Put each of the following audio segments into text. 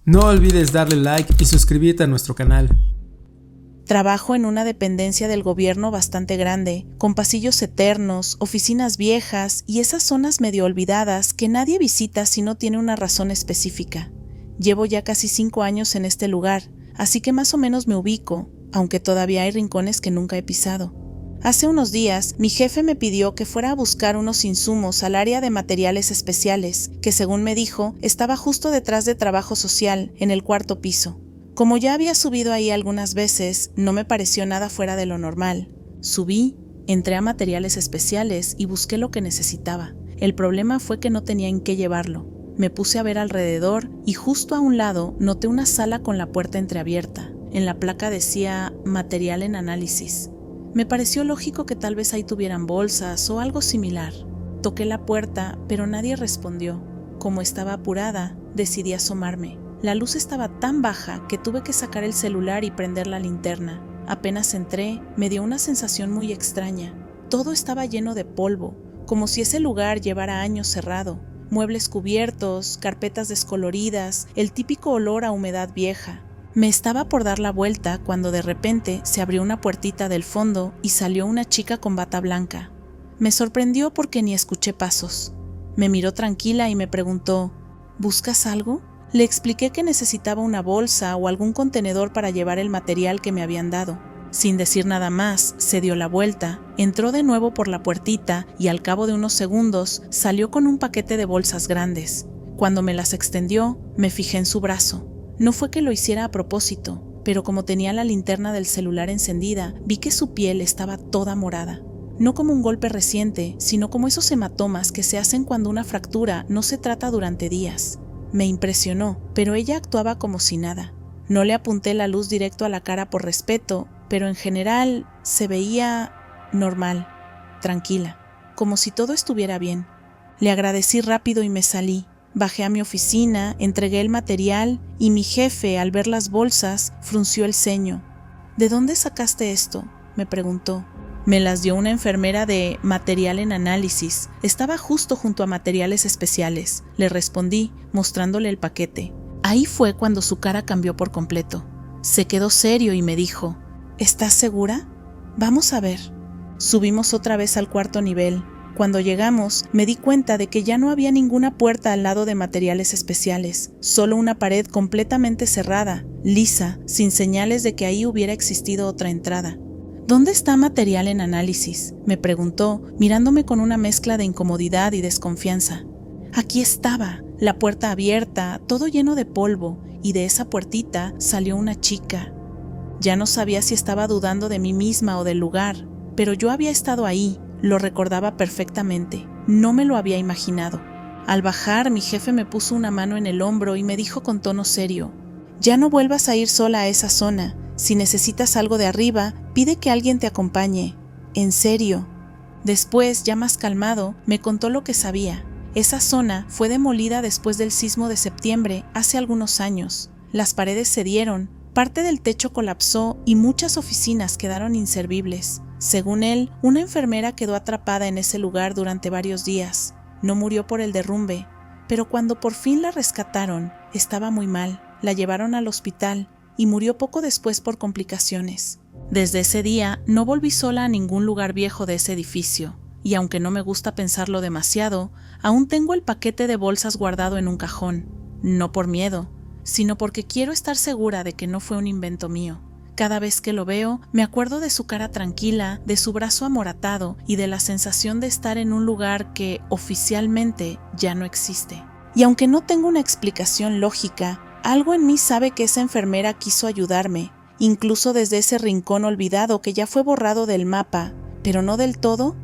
No olvides darle like y suscribirte a nuestro canal. Trabajo en una dependencia del gobierno bastante grande, con pasillos eternos, oficinas viejas y esas zonas medio olvidadas que nadie visita si no tiene una razón específica. Llevo ya casi 5 años en este lugar, así que más o menos me ubico, aunque todavía hay rincones que nunca he pisado. Hace unos días, mi jefe me pidió que fuera a buscar unos insumos al área de materiales especiales, que según me dijo, estaba justo detrás de trabajo social, en el 4º piso. Como ya había subido ahí algunas veces, no me pareció nada fuera de lo normal. Subí, entré a materiales especiales y busqué lo que necesitaba. El problema fue que no tenía en qué llevarlo. Me puse a ver alrededor y justo a un lado noté una sala con la puerta entreabierta. En la placa decía material en análisis. Me pareció lógico que tal vez ahí tuvieran bolsas o algo similar. Toqué la puerta, pero nadie respondió. Como estaba apurada, decidí asomarme. La luz estaba tan baja que tuve que sacar el celular y prender la linterna. Apenas entré, me dio una sensación muy extraña. Todo estaba lleno de polvo, como si ese lugar llevara años cerrado. Muebles cubiertos, carpetas descoloridas, el típico olor a humedad vieja. Me estaba por dar la vuelta cuando de repente se abrió una puertita del fondo y salió una chica con bata blanca. Me sorprendió porque ni escuché pasos. Me miró tranquila y me preguntó, ¿buscas algo? Le expliqué que necesitaba una bolsa o algún contenedor para llevar el material que me habían dado. Sin decir nada más, se dio la vuelta, entró de nuevo por la puertita y al cabo de unos segundos salió con un paquete de bolsas grandes. Cuando me las extendió, me fijé en su brazo. No fue que lo hiciera a propósito, pero como tenía la linterna del celular encendida, vi que su piel estaba toda morada. No como un golpe reciente, sino como esos hematomas que se hacen cuando una fractura no se trata durante días. Me impresionó, pero ella actuaba como si nada. No le apunté la luz directo a la cara por respeto, pero en general se veía normal, tranquila, como si todo estuviera bien. Le agradecí rápido y me salí. Bajé a mi oficina, entregué el material y mi jefe, al ver las bolsas, frunció el ceño. ¿De dónde sacaste esto?, me preguntó. Me las dio una enfermera de material en análisis. Estaba justo junto a materiales especiales. Le respondí, mostrándole el paquete. Ahí fue cuando su cara cambió por completo. Se quedó serio y me dijo, ¿estás segura? Vamos a ver. Subimos otra vez al 4º nivel. Cuando llegamos, me di cuenta de que ya no había ninguna puerta al lado de materiales especiales, solo una pared completamente cerrada, lisa, sin señales de que ahí hubiera existido otra entrada. ¿Dónde está material en análisis?, me preguntó, mirándome con una mezcla de incomodidad y desconfianza. Aquí estaba, la puerta abierta, todo lleno de polvo, y de esa puertita salió una chica. Ya no sabía si estaba dudando de mí misma o del lugar, pero yo había estado ahí. Lo recordaba perfectamente, no me lo había imaginado. Al bajar, mi jefe me puso una mano en el hombro y me dijo con tono serio, ya no vuelvas a ir sola a esa zona. Si necesitas algo de arriba, pide que alguien te acompañe. En serio. Después, ya más calmado, me contó lo que sabía. Esa zona fue demolida después del sismo de septiembre hace algunos años. Las paredes cedieron, parte del techo colapsó y muchas oficinas quedaron inservibles. Según él, una enfermera quedó atrapada en ese lugar durante varios días. No murió por el derrumbe, pero cuando por fin la rescataron, estaba muy mal. La llevaron al hospital y murió poco después por complicaciones. Desde ese día, no volví sola a ningún lugar viejo de ese edificio, y aunque no me gusta pensarlo demasiado, aún tengo el paquete de bolsas guardado en un cajón. No por miedo, sino porque quiero estar segura de que no fue un invento mío. Cada vez que lo veo, me acuerdo de su cara tranquila, de su brazo amoratado y de la sensación de estar en un lugar que oficialmente ya no existe. Y aunque no tengo una explicación lógica, algo en mí sabe que esa enfermera quiso ayudarme, incluso desde ese rincón olvidado que ya fue borrado del mapa, pero no del todo.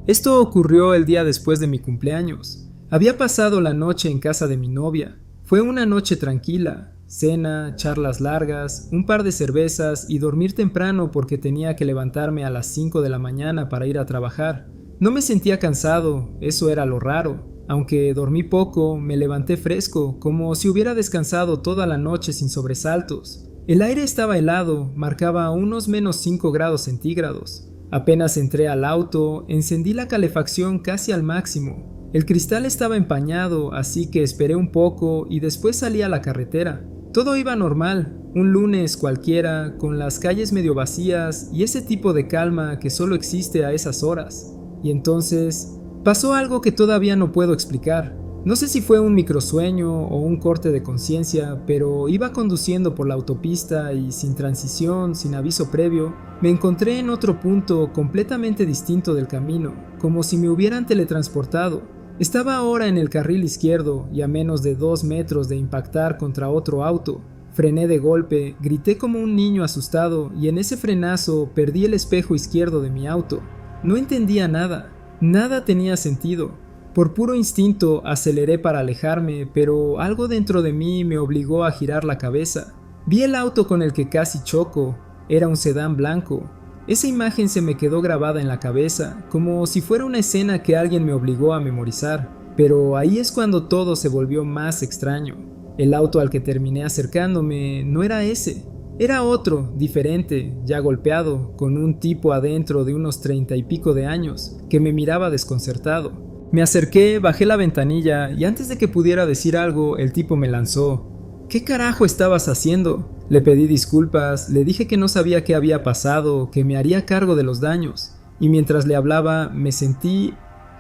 Esto ocurrió el día después de mi cumpleaños. Había pasado la noche en casa de mi novia. Fue una noche tranquila, cena, charlas largas, un par de cervezas y dormir temprano porque tenía que levantarme a las 5 de la mañana para ir a trabajar. No me sentía cansado, eso era lo raro. Aunque dormí poco, me levanté fresco, como si hubiera descansado toda la noche sin sobresaltos. El aire estaba helado, marcaba unos -5 grados centígrados. Apenas entré al auto, encendí la calefacción casi al máximo. El cristal estaba empañado, así que esperé un poco y después salí a la carretera. Todo iba normal, un lunes cualquiera, con las calles medio vacías y ese tipo de calma que solo existe a esas horas. Y entonces pasó algo que todavía no puedo explicar. No sé si fue un microsueño o un corte de conciencia, pero iba conduciendo por la autopista y sin transición, sin aviso previo, me encontré en otro punto completamente distinto del camino, como si me hubieran teletransportado. Estaba ahora en el carril izquierdo y a menos de 2 metros de impactar contra otro auto. Frené de golpe, grité como un niño asustado y en ese frenazo perdí el espejo izquierdo de mi auto. No entendía nada, nada tenía sentido. Por puro instinto aceleré para alejarme, pero algo dentro de mí me obligó a girar la cabeza. Vi el auto con el que casi choco, era un sedán blanco. Esa imagen se me quedó grabada en la cabeza, como si fuera una escena que alguien me obligó a memorizar, pero ahí es cuando todo se volvió más extraño. El auto al que terminé acercándome no era ese, era otro, diferente, ya golpeado, con un tipo adentro de unos 30 y pico de años, que me miraba desconcertado. Me acerqué, bajé la ventanilla y antes de que pudiera decir algo, el tipo me lanzó: ¿Qué carajo estabas haciendo? Le pedí disculpas, le dije que no sabía qué había pasado, que me haría cargo de los daños, y mientras le hablaba me sentí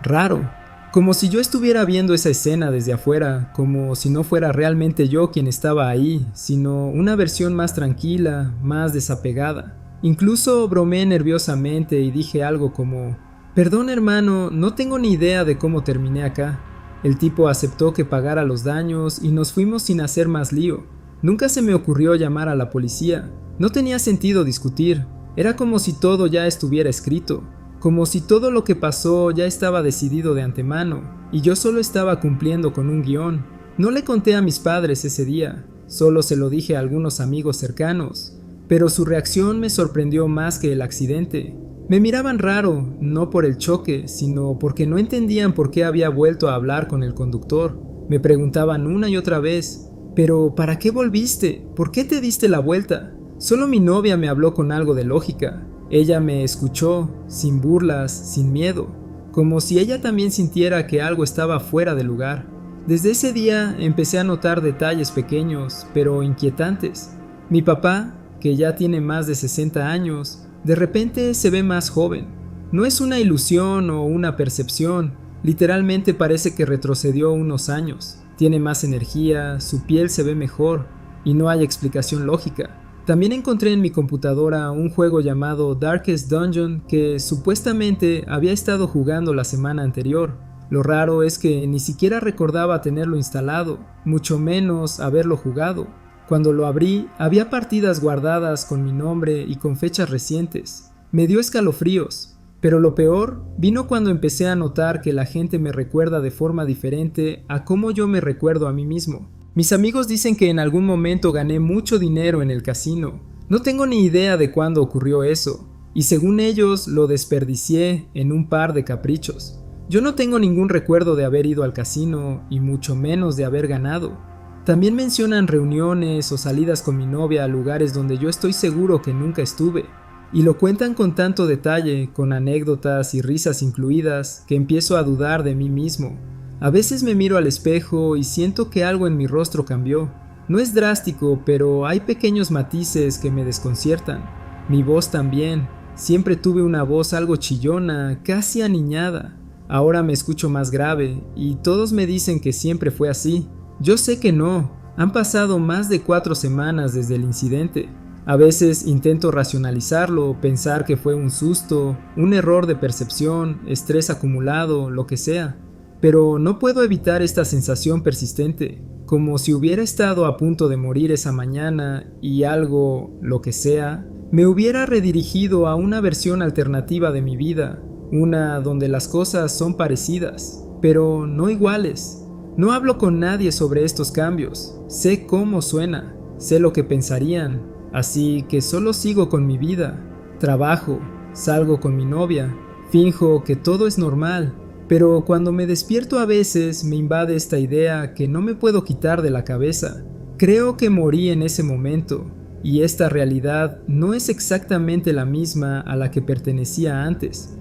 raro, como si yo estuviera viendo esa escena desde afuera, como si no fuera realmente yo quien estaba ahí, sino una versión más tranquila, más desapegada. Incluso bromeé nerviosamente y dije algo como: «Perdón hermano, no tengo ni idea de cómo terminé acá». El tipo aceptó que pagara los daños y nos fuimos sin hacer más lío. Nunca se me ocurrió llamar a la policía. No tenía sentido discutir. Era como si todo ya estuviera escrito. Como si todo lo que pasó ya estaba decidido de antemano. Y yo solo estaba cumpliendo con un guión. No le conté a mis padres ese día. Solo se lo dije a algunos amigos cercanos. Pero su reacción me sorprendió más que el accidente. Me miraban raro, no por el choque, sino porque no entendían por qué había vuelto a hablar con el conductor. Me preguntaban una y otra vez: «¿Pero para qué volviste? ¿Por qué te diste la vuelta?». Solo mi novia me habló con algo de lógica. Ella me escuchó, sin burlas, sin miedo, como si ella también sintiera que algo estaba fuera de lugar. Desde ese día empecé a notar detalles pequeños, pero inquietantes. Mi papá, que ya tiene más de 60 años, de repente se ve más joven. No es una ilusión o una percepción, literalmente parece que retrocedió unos años. Tiene más energía, su piel se ve mejor, y no hay explicación lógica. También encontré en mi computadora un juego llamado Darkest Dungeon que supuestamente había estado jugando la semana anterior. Lo raro es que ni siquiera recordaba tenerlo instalado, mucho menos haberlo jugado. Cuando lo abrí, había partidas guardadas con mi nombre y con fechas recientes. Me dio escalofríos, pero lo peor vino cuando empecé a notar que la gente me recuerda de forma diferente a cómo yo me recuerdo a mí mismo. Mis amigos dicen que en algún momento gané mucho dinero en el casino. No tengo ni idea de cuándo ocurrió eso, y según ellos lo desperdicié en un par de caprichos. Yo no tengo ningún recuerdo de haber ido al casino, y mucho menos de haber ganado. También mencionan reuniones o salidas con mi novia a lugares donde yo estoy seguro que nunca estuve, y lo cuentan con tanto detalle, con anécdotas y risas incluidas, que empiezo a dudar de mí mismo. A veces me miro al espejo y siento que algo en mi rostro cambió. No es drástico, pero hay pequeños matices que me desconciertan. Mi voz también. Siempre tuve una voz algo chillona, casi aniñada. Ahora me escucho más grave, y todos me dicen que siempre fue así. Yo sé que no, han pasado más de 4 semanas desde el incidente. A veces intento racionalizarlo, pensar que fue un susto, un error de percepción, estrés acumulado, lo que sea. Pero no puedo evitar esta sensación persistente, como si hubiera estado a punto de morir esa mañana y algo, lo que sea, me hubiera redirigido a una versión alternativa de mi vida, una donde las cosas son parecidas, pero no iguales. No hablo con nadie sobre estos cambios, sé cómo suena, sé lo que pensarían, así que solo sigo con mi vida, trabajo, salgo con mi novia, finjo que todo es normal, pero cuando me despierto a veces me invade esta idea que no me puedo quitar de la cabeza. Creo que morí en ese momento, y esta realidad no es exactamente la misma a la que pertenecía antes.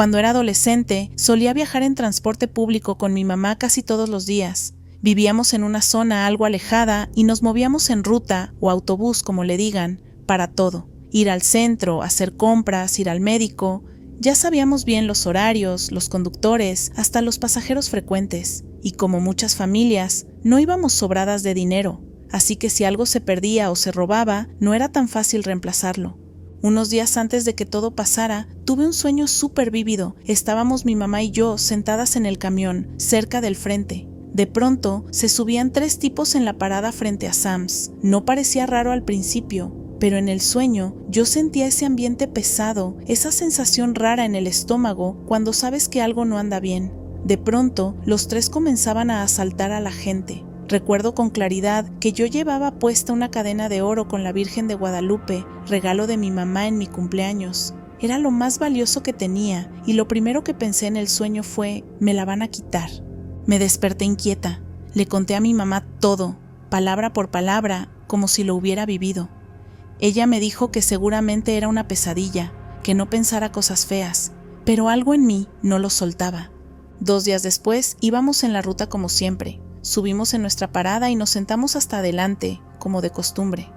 Cuando era adolescente, solía viajar en transporte público con mi mamá casi todos los días. Vivíamos en una zona algo alejada y nos movíamos en ruta o autobús, como le digan, para todo. Ir al centro, hacer compras, ir al médico. Ya sabíamos bien los horarios, los conductores, hasta los pasajeros frecuentes. Y como muchas familias, no íbamos sobradas de dinero. Así que si algo se perdía o se robaba, no era tan fácil reemplazarlo. Unos días antes de que todo pasara, tuve un sueño súper vívido. Estábamos mi mamá y yo sentadas en el camión, cerca del frente. De pronto, se subían 3 tipos en la parada frente a Sam's. No parecía raro al principio, pero en el sueño yo sentía ese ambiente pesado, esa sensación rara en el estómago cuando sabes que algo no anda bien. De pronto, los 3 comenzaban a asaltar a la gente. Recuerdo con claridad que yo llevaba puesta una cadena de oro con la Virgen de Guadalupe, regalo de mi mamá en mi cumpleaños. Era lo más valioso que tenía y lo primero que pensé en el sueño fue, me la van a quitar. Me desperté inquieta. Le conté a mi mamá todo, palabra por palabra, como si lo hubiera vivido. Ella me dijo que seguramente era una pesadilla, que no pensara cosas feas, pero algo en mí no lo soltaba. 2 días después íbamos en la ruta como siempre. Subimos en nuestra parada y nos sentamos hasta adelante, como de costumbre.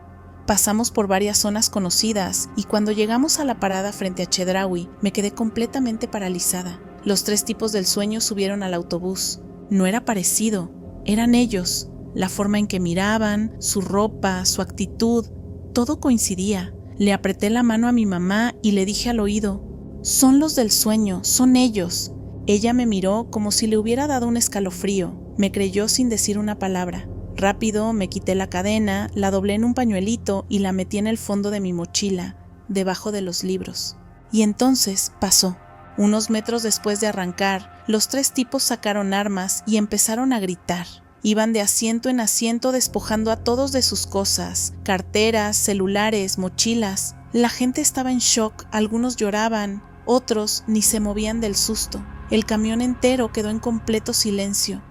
Pasamos por varias zonas conocidas y cuando llegamos a la parada frente a Chedraui, me quedé completamente paralizada. Los 3 tipos del sueño subieron al autobús. No era parecido, eran ellos. La forma en que miraban, su ropa, su actitud, todo coincidía. Le apreté la mano a mi mamá y le dije al oído, «Son los del sueño, son ellos». Ella me miró como si le hubiera dado un escalofrío. Me creyó sin decir una palabra. Rápido me quité la cadena, la doblé en un pañuelito y la metí en el fondo de mi mochila, debajo de los libros. Y entonces pasó. Unos metros después de arrancar, los 3 tipos sacaron armas y empezaron a gritar. Iban de asiento en asiento despojando a todos de sus cosas, carteras, celulares, mochilas. La gente estaba en shock, algunos lloraban, otros ni se movían del susto. El camión entero quedó en completo silencio,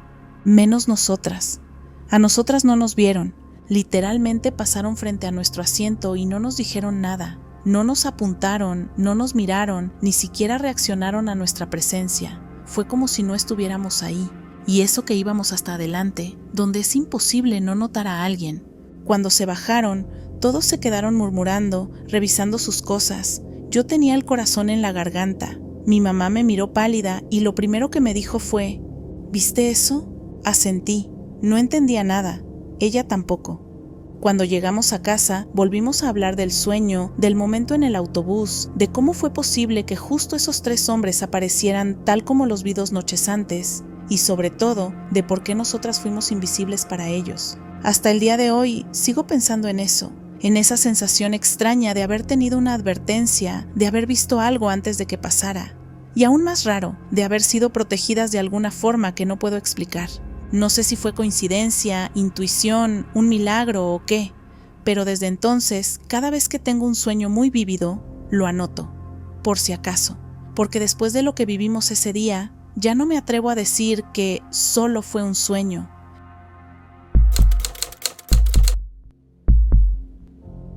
menos nosotras. A nosotras no nos vieron, literalmente pasaron frente a nuestro asiento y no nos dijeron nada. No nos apuntaron, no nos miraron, ni siquiera reaccionaron a nuestra presencia. Fue como si no estuviéramos ahí. Y eso que íbamos hasta adelante, donde es imposible no notar a alguien. Cuando se bajaron, todos se quedaron murmurando, revisando sus cosas. Yo tenía el corazón en la garganta. Mi mamá me miró pálida y lo primero que me dijo fue, ¿viste eso? Asentí. No entendía nada. Ella tampoco. Cuando llegamos a casa, volvimos a hablar del sueño, del momento en el autobús, de cómo fue posible que justo esos 3 hombres aparecieran tal como los vi 2 noches antes, y sobre todo, de por qué nosotras fuimos invisibles para ellos. Hasta el día de hoy, sigo pensando en eso, en esa sensación extraña de haber tenido una advertencia, de haber visto algo antes de que pasara, y aún más raro, de haber sido protegidas de alguna forma que no puedo explicar. No sé si fue coincidencia, intuición, un milagro o qué, pero desde entonces, cada vez que tengo un sueño muy vívido, lo anoto, por si acaso, porque después de lo que vivimos ese día, ya no me atrevo a decir que solo fue un sueño.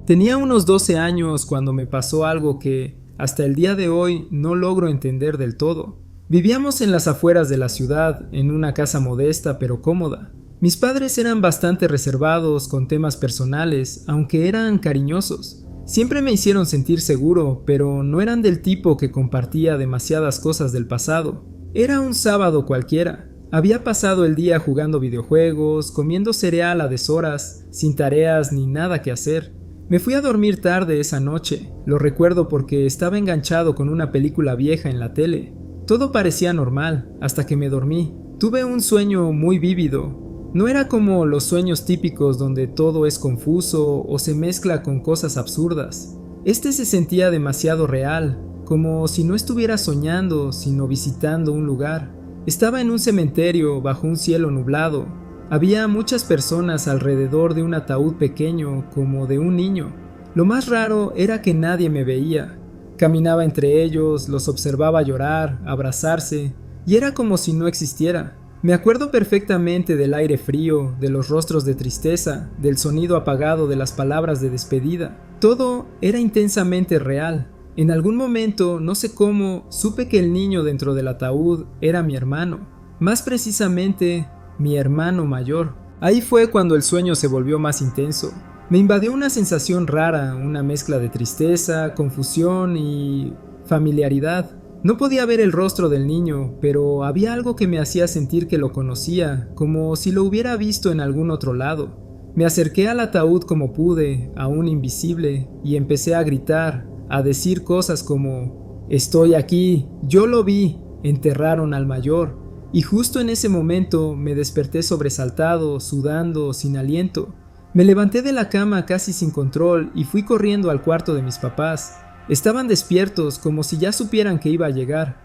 Tenía unos 12 años cuando me pasó algo que, hasta el día de hoy, no logro entender del todo. Vivíamos en las afueras de la ciudad, en una casa modesta pero cómoda. Mis padres eran bastante reservados con temas personales, aunque eran cariñosos. Siempre me hicieron sentir seguro, pero no eran del tipo que compartía demasiadas cosas del pasado. Era un sábado cualquiera. Había pasado el día jugando videojuegos, comiendo cereal a deshoras, sin tareas ni nada que hacer. Me fui a dormir tarde esa noche. Lo recuerdo porque estaba enganchado con una película vieja en la tele. Todo parecía normal, hasta que me dormí. Tuve un sueño muy vívido. No era como los sueños típicos donde todo es confuso o se mezcla con cosas absurdas. Este se sentía demasiado real, como si no estuviera soñando, sino visitando un lugar. Estaba en un cementerio bajo un cielo nublado. Había muchas personas alrededor de un ataúd pequeño como de un niño. Lo más raro era que nadie me veía. Caminaba entre ellos, los observaba llorar, abrazarse, y era como si no existiera. Me acuerdo perfectamente del aire frío, de los rostros de tristeza, del sonido apagado de las palabras de despedida. Todo era intensamente real. En algún momento, no sé cómo, supe que el niño dentro del ataúd era mi hermano, más precisamente, mi hermano mayor. Ahí fue cuando el sueño se volvió más intenso. Me invadió una sensación rara, una mezcla de tristeza, confusión y familiaridad. No podía ver el rostro del niño, pero había algo que me hacía sentir que lo conocía, como si lo hubiera visto en algún otro lado. Me acerqué al ataúd como pude, aún invisible, y empecé a gritar, a decir cosas como: «Estoy aquí, yo lo vi, enterraron al mayor». Y justo en ese momento me desperté sobresaltado, sudando, sin aliento. Me levanté de la cama casi sin control y fui corriendo al cuarto de mis papás. Estaban despiertos, como si ya supieran que iba a llegar.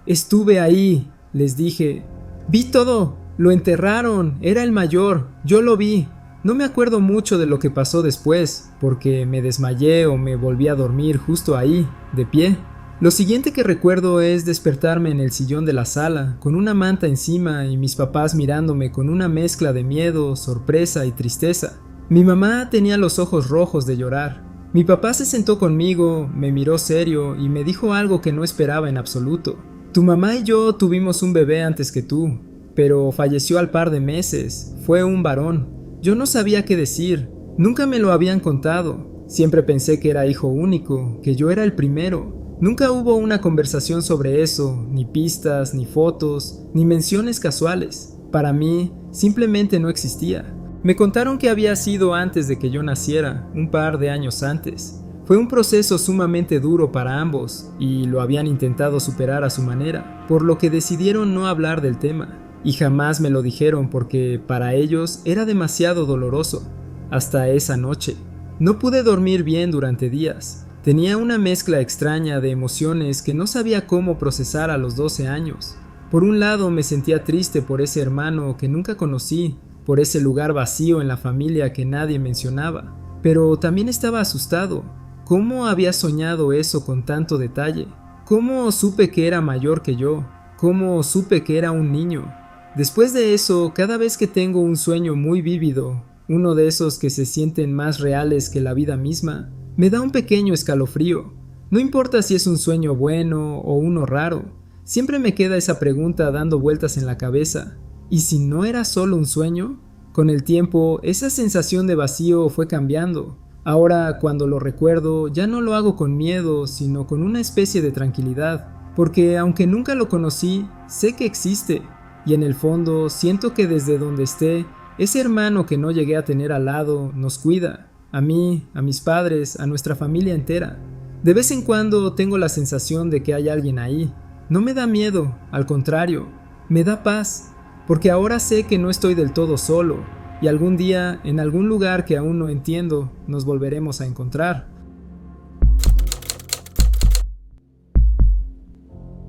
«Estuve ahí», les dije. «Vi todo, lo enterraron, era el mayor, yo lo vi». No me acuerdo mucho de lo que pasó después, porque me desmayé o me volví a dormir justo ahí, de pie. Lo siguiente que recuerdo es despertarme en el sillón de la sala, con una manta encima y mis papás mirándome con una mezcla de miedo, sorpresa y tristeza. Mi mamá tenía los ojos rojos de llorar. Mi papá se sentó conmigo, me miró serio y me dijo algo que no esperaba en absoluto. «Tu mamá y yo tuvimos un bebé antes que tú, pero falleció al par de meses, fue un varón». Yo no sabía qué decir, nunca me lo habían contado. Siempre pensé que era hijo único, que yo era el primero. Nunca hubo una conversación sobre eso, ni pistas, ni fotos, ni menciones casuales. Para mí, simplemente no existía. Me contaron que había sido antes de que yo naciera, un par de años antes. Fue un proceso sumamente duro para ambos, y lo habían intentado superar a su manera, por lo que decidieron no hablar del tema. Y jamás me lo dijeron porque para ellos era demasiado doloroso. Hasta esa noche. No pude dormir bien durante días. Tenía una mezcla extraña de emociones que no sabía cómo procesar a los 12 años. Por un lado me sentía triste por ese hermano que nunca conocí, por ese lugar vacío en la familia que nadie mencionaba. Pero también estaba asustado. ¿Cómo había soñado eso con tanto detalle? ¿Cómo supe que era mayor que yo? ¿Cómo supe que era un niño? Después de eso, cada vez que tengo un sueño muy vívido, uno de esos que se sienten más reales que la vida misma, me da un pequeño escalofrío. No importa si es un sueño bueno o uno raro, siempre me queda esa pregunta dando vueltas en la cabeza. ¿Y si no era solo un sueño? Con el tiempo, esa sensación de vacío fue cambiando. Ahora, cuando lo recuerdo, ya no lo hago con miedo, sino con una especie de tranquilidad, porque aunque nunca lo conocí, sé que existe. Y en el fondo siento que desde donde esté, ese hermano que no llegué a tener al lado nos cuida, a mí, a mis padres, a nuestra familia entera. De vez en cuando tengo la sensación de que hay alguien ahí. No me da miedo, al contrario, me da paz, porque ahora sé que no estoy del todo solo, y algún día, en algún lugar que aún no entiendo, nos volveremos a encontrar.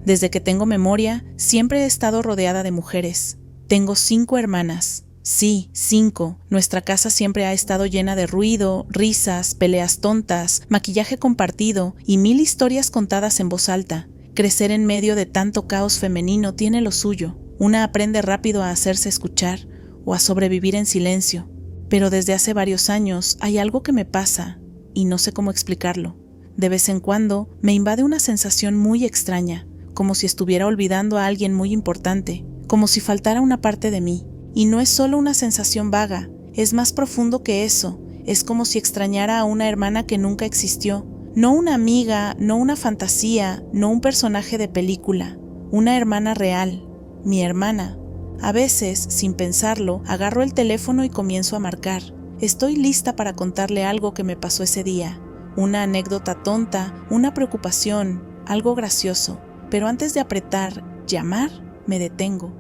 Desde que tengo memoria, siempre he estado rodeada de mujeres. Tengo 5 hermanas. Sí, 5. Nuestra casa siempre ha estado llena de ruido, risas, peleas tontas, maquillaje compartido y 1000 historias contadas en voz alta. Crecer en medio de tanto caos femenino tiene lo suyo. Una aprende rápido a hacerse escuchar o a sobrevivir en silencio. Pero desde hace varios años hay algo que me pasa y no sé cómo explicarlo. De vez en cuando me invade una sensación muy extraña, como si estuviera olvidando a alguien muy importante, como si faltara una parte de mí. Y no es solo una sensación vaga, es más profundo que eso. Es como si extrañara a una hermana que nunca existió. No una amiga, no una fantasía, no un personaje de película. Una hermana real, mi hermana. A veces, sin pensarlo, agarro el teléfono y comienzo a marcar. Estoy lista para contarle algo que me pasó ese día. Una anécdota tonta, una preocupación, algo gracioso. Pero antes de apretar llamar, me detengo,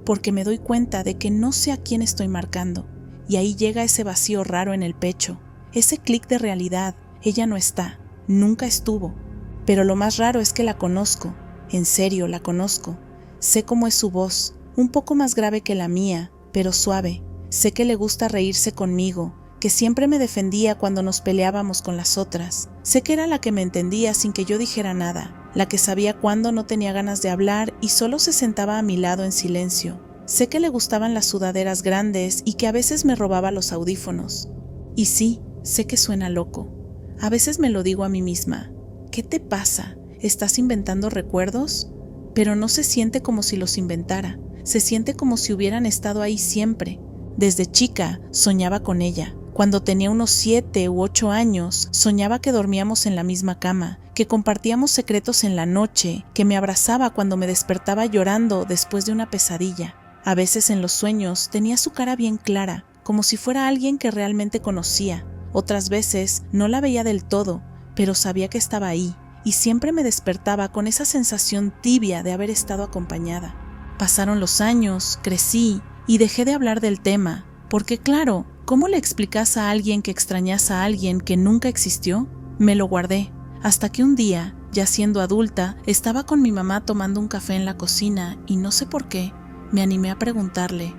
porque me doy cuenta de que no sé a quién estoy marcando, y ahí llega ese vacío raro en el pecho, ese clic de realidad. Ella no está, nunca estuvo, pero lo más raro es que la conozco, en serio la conozco. Sé cómo es su voz, un poco más grave que la mía, pero suave. Sé que le gusta reírse conmigo, que siempre me defendía cuando nos peleábamos con las otras. Sé que era la que me entendía sin que yo dijera nada, la que sabía cuándo no tenía ganas de hablar y solo se sentaba a mi lado en silencio. Sé que le gustaban las sudaderas grandes y que a veces me robaba los audífonos. Y sí, sé que suena loco. A veces me lo digo a mí misma. ¿qué te pasa? ¿Estás inventando recuerdos? Pero no se siente como si los inventara, se siente como si hubieran estado ahí siempre. Desde chica soñaba con ella. Cuando tenía unos 7 u 8 años, soñaba que dormíamos en la misma cama, que compartíamos secretos en la noche, que me abrazaba cuando me despertaba llorando después de una pesadilla. A veces en los sueños tenía su cara bien clara, como si fuera alguien que realmente conocía. Otras veces no la veía del todo, pero sabía que estaba ahí, y siempre me despertaba con esa sensación tibia de haber estado acompañada. Pasaron los años, crecí, y dejé de hablar del tema, porque claro, ¿cómo le explicas a alguien que extrañas a alguien que nunca existió? Me lo guardé, hasta que un día, ya siendo adulta, estaba con mi mamá tomando un café en la cocina y no sé por qué, me animé a preguntarle: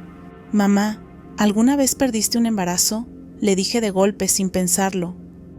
«Mamá, ¿alguna vez perdiste un embarazo?». Le dije de golpe sin pensarlo.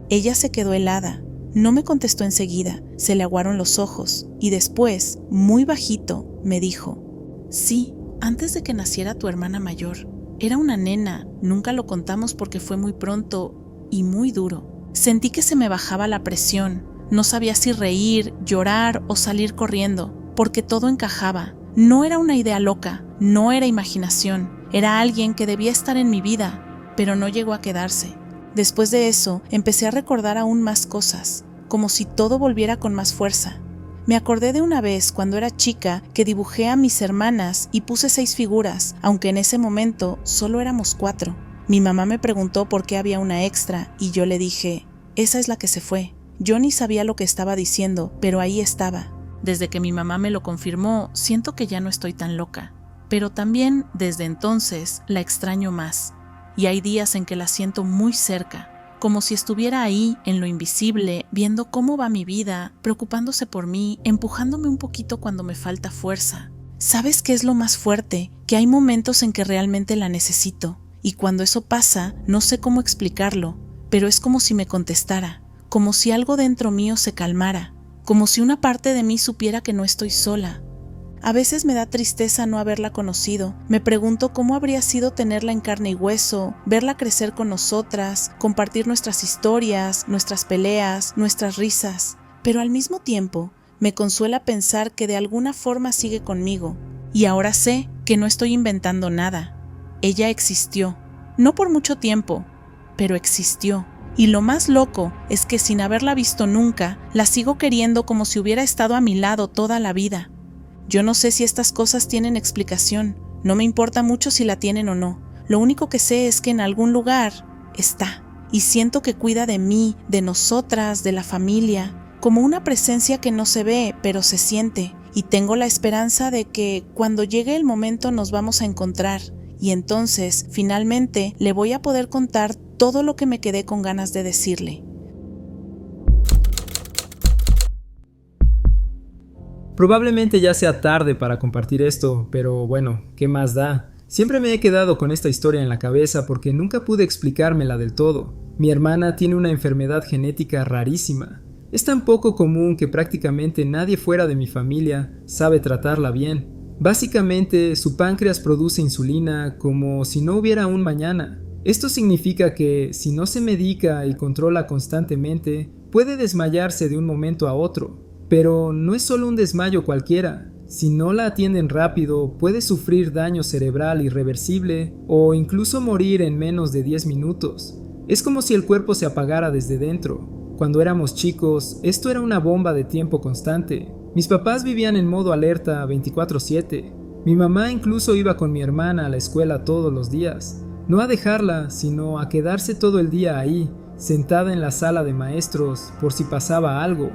Ella se quedó helada, no me contestó enseguida, se le aguaron los ojos y después, muy bajito, me dijo: «Sí, antes de que naciera tu hermana mayor. Era una nena, nunca lo contamos porque fue muy pronto y muy duro». Sentí que se me bajaba la presión, no sabía si reír, llorar o salir corriendo, porque todo encajaba. No era una idea loca, no era imaginación, era alguien que debía estar en mi vida, pero no llegó a quedarse. Después de eso, empecé a recordar aún más cosas, como si todo volviera con más fuerza. Me acordé de una vez cuando era chica que dibujé a mis hermanas y puse 6 figuras, aunque en ese momento solo éramos 4. Mi mamá me preguntó por qué había una extra y yo le dije: «Esa es la que se fue». Yo ni sabía lo que estaba diciendo, pero ahí estaba. Desde que mi mamá me lo confirmó, siento que ya no estoy tan loca, pero también desde entonces la extraño más. Y hay días en que la siento muy cerca, como si estuviera ahí, en lo invisible, viendo cómo va mi vida, preocupándose por mí, empujándome un poquito cuando me falta fuerza. ¿Sabes qué es lo más fuerte? Que hay momentos en que realmente la necesito, y cuando eso pasa, no sé cómo explicarlo, pero es como si me contestara, como si algo dentro mío se calmara, como si una parte de mí supiera que no estoy sola. A veces me da tristeza no haberla conocido. Me pregunto cómo habría sido tenerla en carne y hueso, verla crecer con nosotras, compartir nuestras historias, nuestras peleas, nuestras risas. Pero al mismo tiempo, me consuela pensar que de alguna forma sigue conmigo. Y ahora sé que no estoy inventando nada. Ella existió. No por mucho tiempo, pero existió. Y lo más loco es que sin haberla visto nunca, la sigo queriendo como si hubiera estado a mi lado toda la vida. Yo no sé si estas cosas tienen explicación, no me importa mucho si la tienen o no. Lo único que sé es que en algún lugar está, y siento que cuida de mí, de nosotras, de la familia, como una presencia que no se ve, pero se siente, y tengo la esperanza de que cuando llegue el momento nos vamos a encontrar, y entonces, finalmente, le voy a poder contar todo lo que me quedé con ganas de decirle. Probablemente ya sea tarde para compartir esto, pero bueno, ¿qué más da? Siempre me he quedado con esta historia en la cabeza porque nunca pude explicármela del todo. Mi hermana tiene una enfermedad genética rarísima. Es tan poco común que prácticamente nadie fuera de mi familia sabe tratarla bien. Básicamente, su páncreas produce insulina como si no hubiera un mañana. Esto significa que, si no se medica y controla constantemente, puede desmayarse de un momento a otro. Pero no es solo un desmayo cualquiera. Si no la atienden rápido, puede sufrir daño cerebral irreversible o incluso morir en menos de 10 minutos. Es como si el cuerpo se apagara desde dentro. Cuando éramos chicos, esto era una bomba de tiempo constante. Mis papás vivían en modo alerta 24/7. Mi mamá incluso iba con mi hermana a la escuela todos los días. No a dejarla, sino a quedarse todo el día ahí, sentada en la sala de maestros, por si pasaba algo.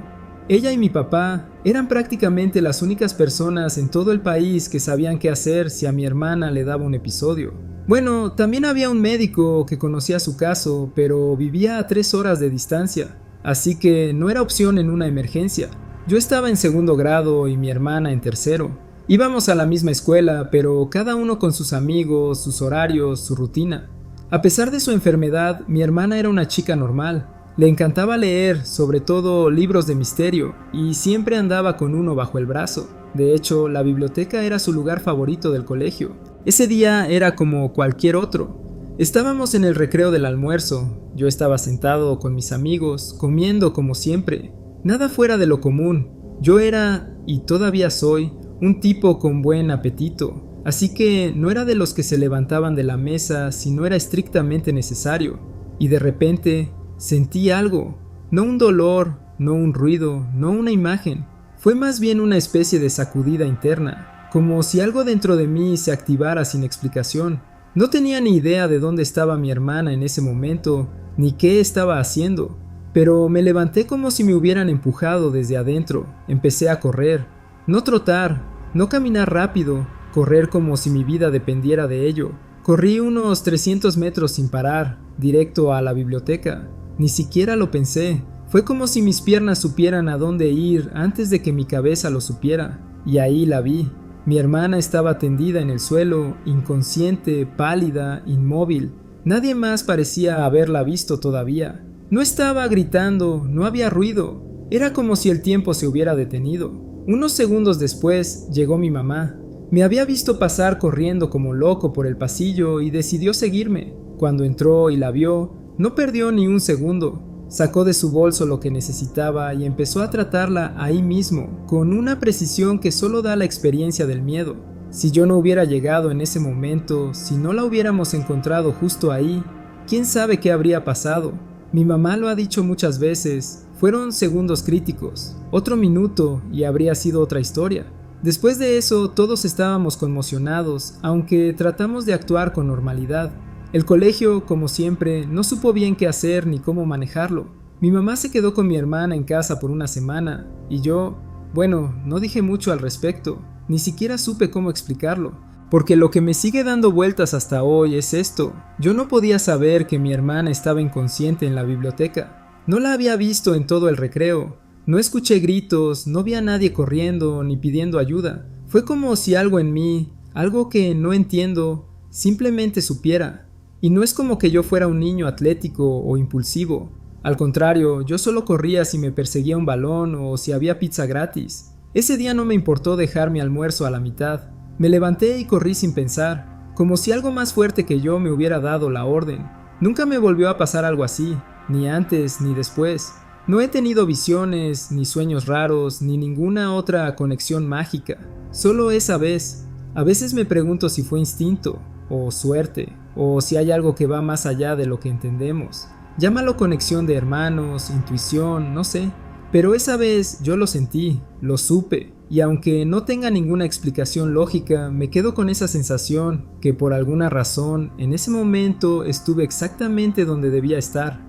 Ella y mi papá eran prácticamente las únicas personas en todo el país que sabían qué hacer si a mi hermana le daba un episodio. Bueno, también había un médico que conocía su caso, pero vivía a 3 horas de distancia, así que no era opción en una emergencia. Yo estaba en 2º grado y mi hermana en 3º. Íbamos a la misma escuela, pero cada uno con sus amigos, sus horarios, su rutina. A pesar de su enfermedad, mi hermana era una chica normal. Le encantaba leer, sobre todo libros de misterio, y siempre andaba con uno bajo el brazo. De hecho, la biblioteca era su lugar favorito del colegio. Ese día era como cualquier otro. Estábamos en el recreo del almuerzo. Yo estaba sentado con mis amigos, comiendo como siempre. Nada fuera de lo común. Yo era, y todavía soy, un tipo con buen apetito, así que no era de los que se levantaban de la mesa si no era estrictamente necesario. Y de repente sentí algo, no un dolor, no un ruido, no una imagen. Fue más bien una especie de sacudida interna, como si algo dentro de mí se activara sin explicación. No tenía ni idea de dónde estaba mi hermana en ese momento, ni qué estaba haciendo, pero me levanté como si me hubieran empujado desde adentro. Empecé a correr, no trotar, no caminar rápido, correr como si mi vida dependiera de ello. Corrí unos 300 metros sin parar, directo a la biblioteca. Ni siquiera lo pensé. Fue como si mis piernas supieran a dónde ir antes de que mi cabeza lo supiera. Y ahí la vi. Mi hermana estaba tendida en el suelo, inconsciente, pálida, inmóvil. Nadie más parecía haberla visto todavía. No estaba gritando, no había ruido. Era como si el tiempo se hubiera detenido. Unos segundos después llegó mi mamá. Me había visto pasar corriendo como loco por el pasillo y decidió seguirme. Cuando entró y la vio, no perdió ni un segundo. Sacó de su bolso lo que necesitaba y empezó a tratarla ahí mismo, con una precisión que solo da la experiencia del miedo. Si yo no hubiera llegado en ese momento, si no la hubiéramos encontrado justo ahí, quién sabe qué habría pasado. Mi mamá lo ha dicho muchas veces, fueron segundos críticos, otro minuto y habría sido otra historia. Después de eso, todos estábamos conmocionados, aunque tratamos de actuar con normalidad. El colegio, como siempre, no supo bien qué hacer ni cómo manejarlo. Mi mamá se quedó con mi hermana en casa por una semana, y yo, no dije mucho al respecto, ni siquiera supe cómo explicarlo, porque lo que me sigue dando vueltas hasta hoy es esto. Yo no podía saber que mi hermana estaba inconsciente en la biblioteca. No la había visto en todo el recreo. No escuché gritos, no vi a nadie corriendo ni pidiendo ayuda. Fue como si algo en mí, algo que no entiendo, simplemente supiera. Y no es como que yo fuera un niño atlético o impulsivo. Al contrario, yo solo corría si me perseguía un balón o si había pizza gratis. Ese día no me importó dejar mi almuerzo a la mitad. Me levanté y corrí sin pensar, como si algo más fuerte que yo me hubiera dado la orden. Nunca me volvió a pasar algo así, ni antes ni después. No he tenido visiones, ni sueños raros, ni ninguna otra conexión mágica. Solo esa vez. A veces me pregunto si fue instinto, o suerte, o si hay algo que va más allá de lo que entendemos. Llámalo conexión de hermanos, intuición, no sé. Pero esa vez yo lo sentí, lo supe, y aunque no tenga ninguna explicación lógica, me quedo con esa sensación que por alguna razón en ese momento estuve exactamente donde debía estar.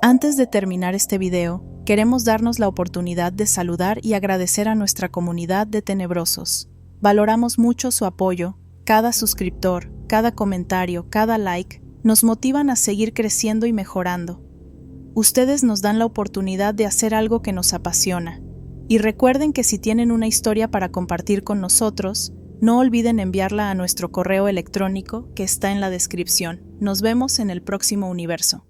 Antes de terminar este video, queremos darnos la oportunidad de saludar y agradecer a nuestra comunidad de tenebrosos. Valoramos mucho su apoyo, cada suscriptor, cada comentario, cada like, nos motivan a seguir creciendo y mejorando. Ustedes nos dan la oportunidad de hacer algo que nos apasiona. Y recuerden que si tienen una historia para compartir con nosotros, no olviden enviarla a nuestro correo electrónico que está en la descripción. Nos vemos en el próximo universo.